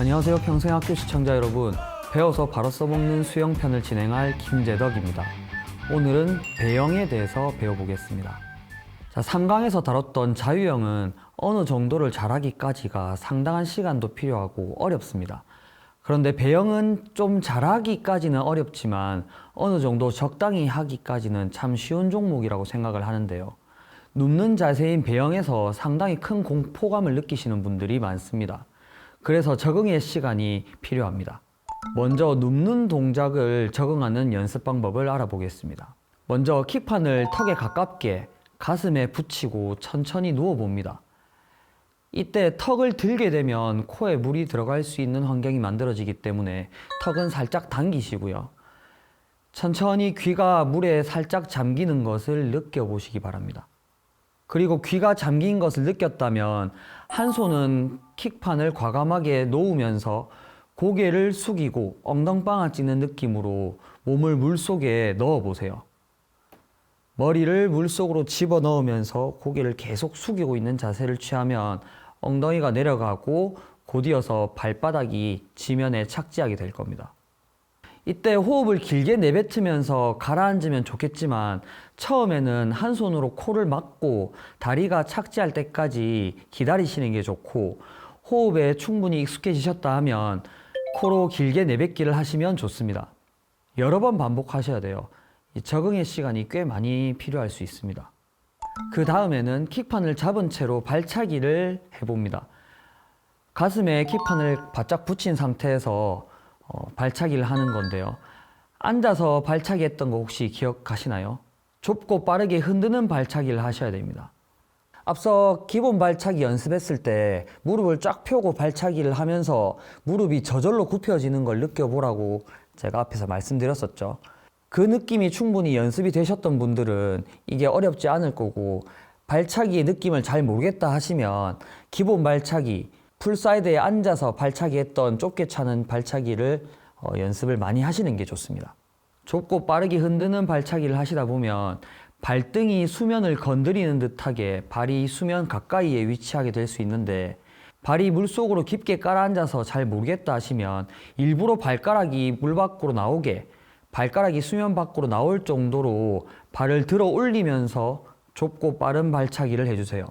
안녕하세요. 평생학교 시청자 여러분. 배워서 바로 써먹는 수영편을 진행할 김재덕입니다. 오늘은 배영에 대해서 배워보겠습니다. 자, 3강에서 다뤘던 자유형은 어느 정도를 잘하기까지가 상당한 시간도 필요하고 어렵습니다. 그런데 배영은 좀 잘하기까지는 어렵지만 어느 정도 적당히 하기까지는 참 쉬운 종목이라고 생각을 하는데요. 눕는 자세인 배영에서 상당히 큰 공포감을 느끼시는 분들이 많습니다. 그래서 적응의 시간이 필요합니다. 먼저 눕는 동작을 적응하는 연습 방법을 알아보겠습니다. 먼저 킥판을 턱에 가깝게 가슴에 붙이고 천천히 누워봅니다. 이때 턱을 들게 되면 코에 물이 들어갈 수 있는 환경이 만들어지기 때문에 턱은 살짝 당기시고요. 천천히 귀가 물에 살짝 잠기는 것을 느껴보시기 바랍니다. 그리고 귀가 잠긴 것을 느꼈다면 한 손은 킥판을 과감하게 놓으면서 고개를 숙이고 엉덩방아 찌는 느낌으로 몸을 물속에 넣어보세요. 머리를 물속으로 집어넣으면서 고개를 계속 숙이고 있는 자세를 취하면 엉덩이가 내려가고 곧이어서 발바닥이 지면에 착지하게 될 겁니다. 이때 호흡을 길게 내뱉으면서 가라앉으면 좋겠지만 처음에는 한 손으로 코를 막고 다리가 착지할 때까지 기다리시는 게 좋고, 호흡에 충분히 익숙해지셨다 하면 코로 길게 내뱉기를 하시면 좋습니다. 여러 번 반복하셔야 돼요. 적응의 시간이 꽤 많이 필요할 수 있습니다. 그 다음에는 킥판을 잡은 채로 발차기를 해봅니다. 가슴에 킥판을 바짝 붙인 상태에서 발차기를 하는 건데요. 앉아서 발차기 했던 거 혹시 기억하시나요? 좁고 빠르게 흔드는 발차기를 하셔야 됩니다. 앞서 기본 발차기 연습했을 때 무릎을 쫙 펴고 발차기를 하면서 무릎이 저절로 굽혀지는 걸 느껴보라고 제가 앞에서 말씀드렸었죠. 그 느낌이 충분히 연습이 되셨던 분들은 이게 어렵지 않을 거고, 발차기의 느낌을 잘 모르겠다 하시면 기본 발차기, 풀사이드에 앉아서 발차기 했던 좁게 차는 발차기를 연습을 많이 하시는 게 좋습니다. 좁고 빠르게 흔드는 발차기를 하시다 보면 발등이 수면을 건드리는 듯하게 발이 수면 가까이에 위치하게 될 수 있는데, 발이 물속으로 깊게 깔아앉아서 잘 모르겠다 하시면 일부러 발가락이 물 밖으로 나오게, 발가락이 수면 밖으로 나올 정도로 발을 들어 올리면서 좁고 빠른 발차기를 해주세요.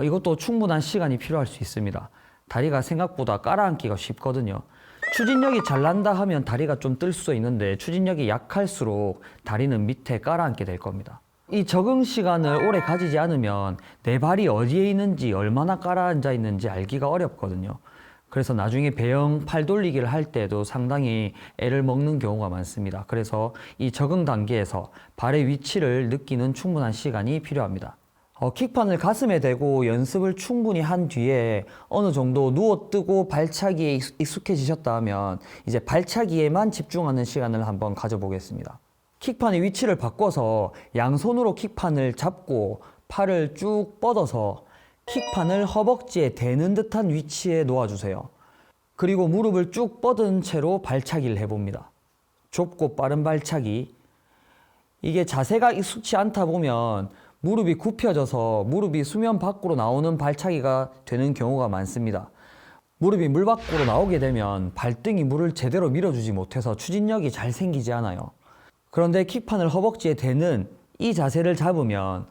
이것도 충분한 시간이 필요할 수 있습니다. 다리가 생각보다 깔아앉기가 쉽거든요. 추진력이 잘 난다 하면 다리가 좀 뜰 수도 있는데 추진력이 약할수록 다리는 밑에 깔아앉게 될 겁니다. 이 적응 시간을 오래 가지지 않으면 내 발이 어디에 있는지, 얼마나 깔아앉아 있는지 알기가 어렵거든요. 그래서 나중에 배영 팔 돌리기를 할 때도 상당히 애를 먹는 경우가 많습니다. 그래서 이 적응 단계에서 발의 위치를 느끼는 충분한 시간이 필요합니다. 킥판을 가슴에 대고 연습을 충분히 한 뒤에 어느 정도 누워 뜨고 발차기에 익숙해지셨다 하면 이제 발차기에만 집중하는 시간을 한번 가져보겠습니다. 킥판의 위치를 바꿔서 양손으로 킥판을 잡고 팔을 쭉 뻗어서 킥판을 허벅지에 대는 듯한 위치에 놓아주세요. 그리고 무릎을 쭉 뻗은 채로 발차기를 해봅니다. 좁고 빠른 발차기. 이게 자세가 익숙치 않다 보면 무릎이 굽혀져서 무릎이 수면 밖으로 나오는 발차기가 되는 경우가 많습니다. 무릎이 물 밖으로 나오게 되면 발등이 물을 제대로 밀어주지 못해서 추진력이 잘 생기지 않아요. 그런데 킥판을 허벅지에 대는 이 자세를 잡으면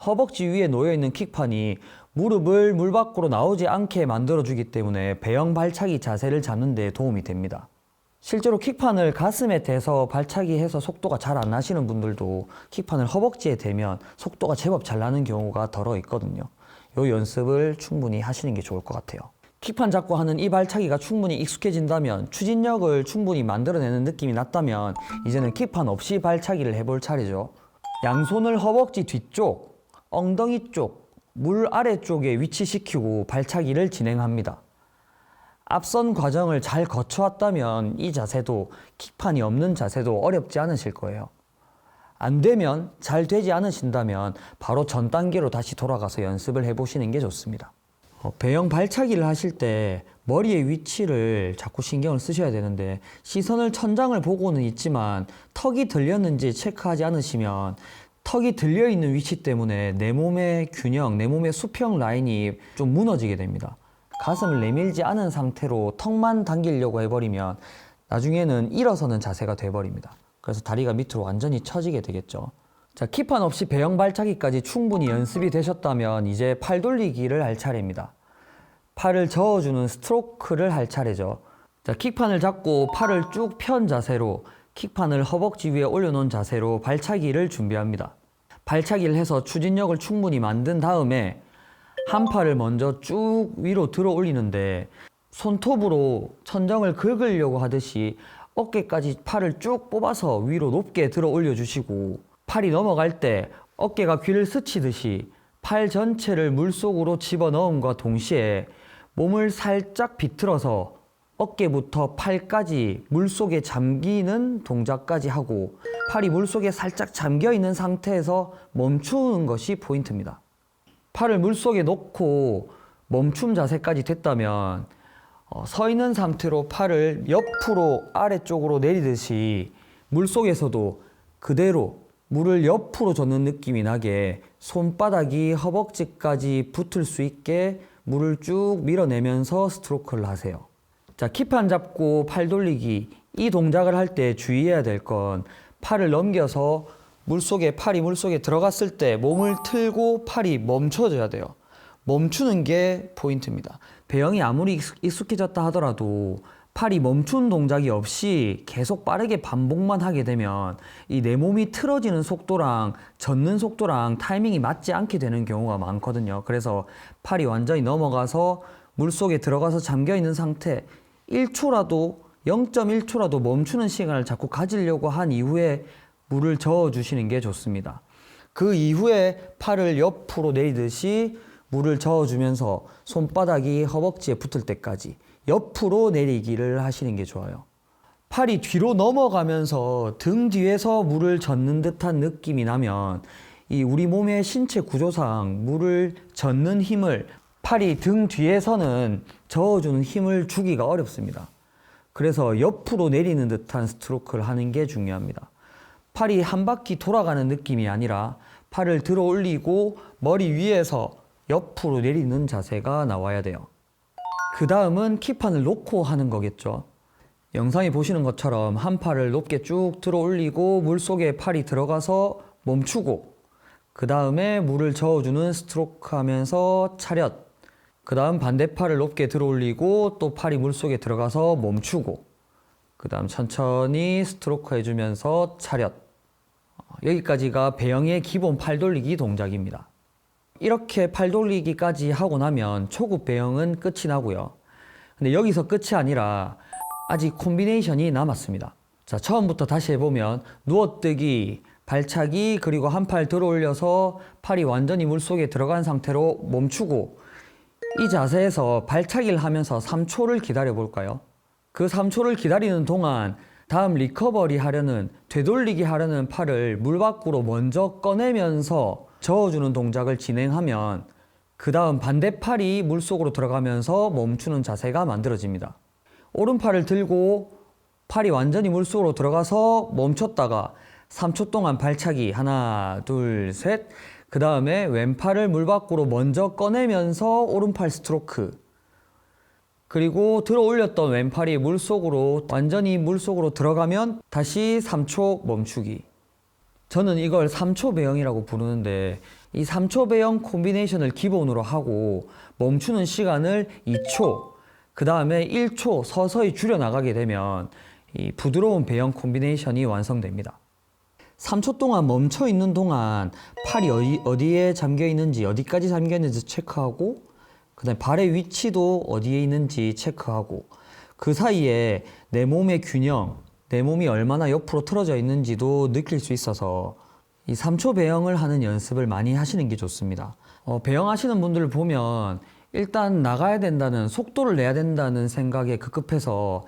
허벅지 위에 놓여있는 킥판이 무릎을 물 밖으로 나오지 않게 만들어주기 때문에 배영 발차기 자세를 잡는 데 도움이 됩니다. 실제로 킥판을 가슴에 대서 발차기 해서 속도가 잘 안 나시는 분들도 킥판을 허벅지에 대면 속도가 제법 잘 나는 경우가 덜어 있거든요. 이 연습을 충분히 하시는 게 좋을 것 같아요. 킥판 잡고 하는 이 발차기가 충분히 익숙해진다면, 추진력을 충분히 만들어내는 느낌이 났다면 이제는 킥판 없이 발차기를 해볼 차례죠. 양손을 허벅지 뒤쪽, 엉덩이 쪽, 물 아래쪽에 위치시키고 발차기를 진행합니다. 앞선 과정을 잘 거쳐왔다면 이 자세도, 킥판이 없는 자세도 어렵지 않으실 거예요. 안 되면, 잘 되지 않으신다면 바로 전 단계로 다시 돌아가서 연습을 해보시는 게 좋습니다. 배영 발차기를 하실 때 머리의 위치를 자꾸 신경을 쓰셔야 되는데, 시선을 천장을 보고는 있지만 턱이 들렸는지 체크하지 않으시면 턱이 들려있는 위치 때문에 내 몸의 균형, 내 몸의 수평 라인이 좀 무너지게 됩니다. 가슴을 내밀지 않은 상태로 턱만 당기려고 해버리면 나중에는 일어서는 자세가 돼버립니다. 그래서 다리가 밑으로 완전히 처지게 되겠죠. 자, 기판 없이 배영 발차기까지 충분히 연습이 되셨다면 이제 팔 돌리기를 할 차례입니다. 팔을 저어주는 스트로크를 할 차례죠. 자, 킥판을 잡고 팔을 쭉 편 자세로 킥판을 허벅지 위에 올려놓은 자세로 발차기를 준비합니다. 발차기를 해서 추진력을 충분히 만든 다음에 한 팔을 먼저 쭉 위로 들어 올리는데 손톱으로 천정을 긁으려고 하듯이 어깨까지 팔을 쭉 뽑아서 위로 높게 들어 올려주시고 팔이 넘어갈 때 어깨가 귀를 스치듯이 팔 전체를 물속으로 집어넣음과 동시에 몸을 살짝 비틀어서 어깨부터 팔까지 물속에 잠기는 동작까지 하고 팔이 물속에 살짝 잠겨 있는 상태에서 멈추는 것이 포인트입니다. 팔을 물속에 놓고 멈춤 자세까지 됐다면 서 있는 상태로 팔을 옆으로 아래쪽으로 내리듯이 물속에서도 그대로 물을 옆으로 젓는 느낌이 나게 손바닥이 허벅지까지 붙을 수 있게 물을 쭉 밀어내면서 스트로크를 하세요. 자, 킥판 잡고 팔 돌리기 이 동작을 할 때 주의해야 될 건 팔을 넘겨서 팔이 물속에 들어갔을 때 몸을 틀고 팔이 멈춰져야 돼요. 멈추는 게 포인트입니다. 배영이 아무리 익숙해졌다 하더라도 팔이 멈춘 동작이 없이 계속 빠르게 반복만 하게 되면 이 내 몸이 틀어지는 속도랑 젓는 속도랑 타이밍이 맞지 않게 되는 경우가 많거든요. 그래서 팔이 완전히 넘어가서 물속에 들어가서 잠겨있는 상태 1초라도 0.1초라도 멈추는 시간을 자꾸 가지려고 한 이후에 물을 저어주시는 게 좋습니다. 그 이후에 팔을 옆으로 내리듯이 물을 저어주면서 손바닥이 허벅지에 붙을 때까지 옆으로 내리기를 하시는 게 좋아요. 팔이 뒤로 넘어가면서 등 뒤에서 물을 젓는 듯한 느낌이 나면 이 우리 몸의 신체 구조상 물을 젓는 힘을 팔이 등 뒤에서는 저어주는 힘을 주기가 어렵습니다. 그래서 옆으로 내리는 듯한 스트로크를 하는 게 중요합니다. 팔이 한 바퀴 돌아가는 느낌이 아니라 팔을 들어 올리고 머리 위에서 옆으로 내리는 자세가 나와야 돼요. 그 다음은 킥판을 놓고 하는 거겠죠. 영상에 보시는 것처럼 한 팔을 높게 쭉 들어 올리고 물속에 팔이 들어가서 멈추고 그 다음에 물을 저어주는 스트로크 하면서 차렷, 그 다음 반대팔을 높게 들어 올리고 또 팔이 물속에 들어가서 멈추고 그 다음 천천히 스트로크 해주면서 차렷. 여기까지가 배영의 기본 팔 돌리기 동작입니다. 이렇게 팔 돌리기까지 하고 나면 초급 배영은 끝이 나고요. 근데 여기서 끝이 아니라 아직 콤비네이션이 남았습니다. 자, 처음부터 다시 해보면 누워뜨기, 발차기, 그리고 한 팔 들어 올려서 팔이 완전히 물속에 들어간 상태로 멈추고 이 자세에서 발차기를 하면서 3초를 기다려 볼까요? 그 3초를 기다리는 동안 다음 리커버리 하려는, 되돌리기 하려는 팔을 물 밖으로 먼저 꺼내면서 저어주는 동작을 진행하면 그 다음 반대팔이 물속으로 들어가면서 멈추는 자세가 만들어집니다. 오른팔을 들고 팔이 완전히 물속으로 들어가서 멈췄다가 3초 동안 발차기 하나, 둘, 셋. 그 다음에 왼팔을 물 밖으로 먼저 꺼내면서 오른팔 스트로크. 그리고 들어 올렸던 왼팔이 물속으로 완전히 물속으로 들어가면 다시 3초 멈추기. 저는 이걸 3초 배영이라고 부르는데 이 3초 배영 콤비네이션을 기본으로 하고 멈추는 시간을 2초, 그 다음에 1초 서서히 줄여나가게 되면 이 부드러운 배영 콤비네이션이 완성됩니다. 3초 동안 멈춰 있는 동안 팔이 어디에 잠겨 있는지, 어디까지 잠겨 있는지 체크하고 그 다음에 발의 위치도 어디에 있는지 체크하고 그 사이에 내 몸의 균형, 내 몸이 얼마나 옆으로 틀어져 있는지도 느낄 수 있어서 이 3초 배영을 하는 연습을 많이 하시는 게 좋습니다. 배영하시는 분들을 보면 일단 나가야 된다는, 속도를 내야 된다는 생각에 급급해서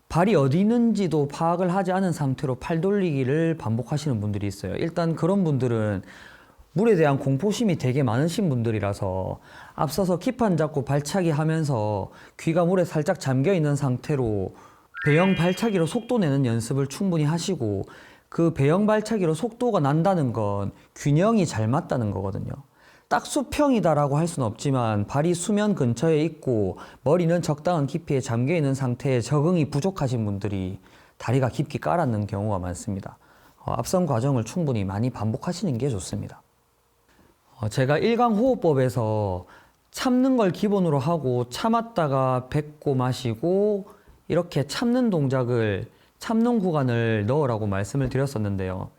발이 어디 있는지도 파악을 하지 않은 상태로 팔 돌리기를 반복하시는 분들이 있어요. 일단 그런 분들은 물에 대한 공포심이 되게 많으신 분들이라서 앞서서 킥판 잡고 발차기 하면서 귀가 물에 살짝 잠겨 있는 상태로 배영 발차기로 속도 내는 연습을 충분히 하시고, 그 배영 발차기로 속도가 난다는 건 균형이 잘 맞다는 거거든요. 딱 수평이다라고 할 수는 없지만 발이 수면 근처에 있고 머리는 적당한 깊이에 잠겨 있는 상태에 적응이 부족하신 분들이 다리가 깊이 깔았는 경우가 많습니다. 앞선 과정을 충분히 많이 반복하시는 게 좋습니다. 제가 일강호흡법에서 참는 걸 기본으로 하고 참았다가 뱉고 마시고 이렇게 참는 동작을 참는 구간을 넣으라고 말씀을 드렸었는데요.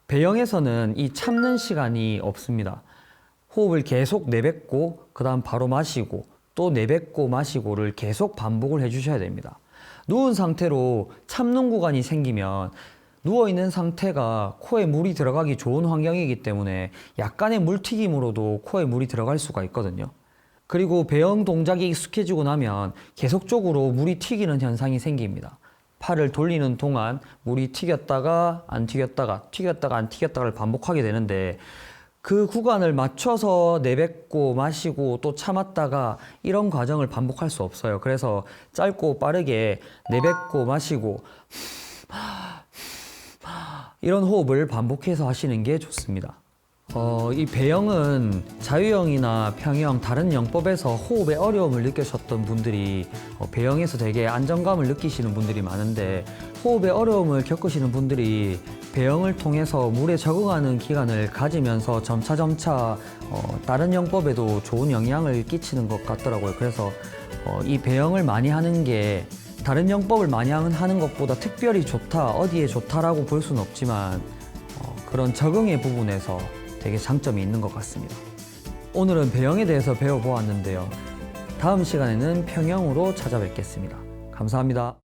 배영에서는 이 참는 시간이 없습니다. 호흡을 계속 내뱉고 그 다음 바로 마시고 또 내뱉고 마시고를 계속 반복을 해주셔야 됩니다. 누운 상태로 참는 구간이 생기면 누워있는 상태가 코에 물이 들어가기 좋은 환경이기 때문에 약간의 물튀김으로도 코에 물이 들어갈 수가 있거든요. 그리고 배영 동작이 익숙해지고 나면 계속적으로 물이 튀기는 현상이 생깁니다. 팔을 돌리는 동안 물이 튀겼다가 안 튀겼다가 튀겼다가 안 튀겼다가를 반복하게 되는데 그 구간을 맞춰서 내뱉고 마시고 또 참았다가 이런 과정을 반복할 수 없어요. 그래서 짧고 빠르게 내뱉고 마시고 이런 호흡을 반복해서 하시는 게 좋습니다. 이 배영은 자유형이나 평형 다른 영법에서 호흡에 어려움을 느끼셨던 분들이 배영에서 되게 안정감을 느끼시는 분들이 많은데 호흡에 어려움을 겪으시는 분들이 배영을 통해서 물에 적응하는 기간을 가지면서 점차 다른 영법에도 좋은 영향을 끼치는 것 같더라고요. 그래서 이 배영을 많이 하는 게 다른 영법을 많이 하는 것보다 특별히 좋다, 어디에 좋다라고 볼 수는 없지만 그런 적응의 부분에서 되게 장점이 있는 것 같습니다. 오늘은 배영에 대해서 배워보았는데요. 다음 시간에는 평형으로 찾아뵙겠습니다. 감사합니다.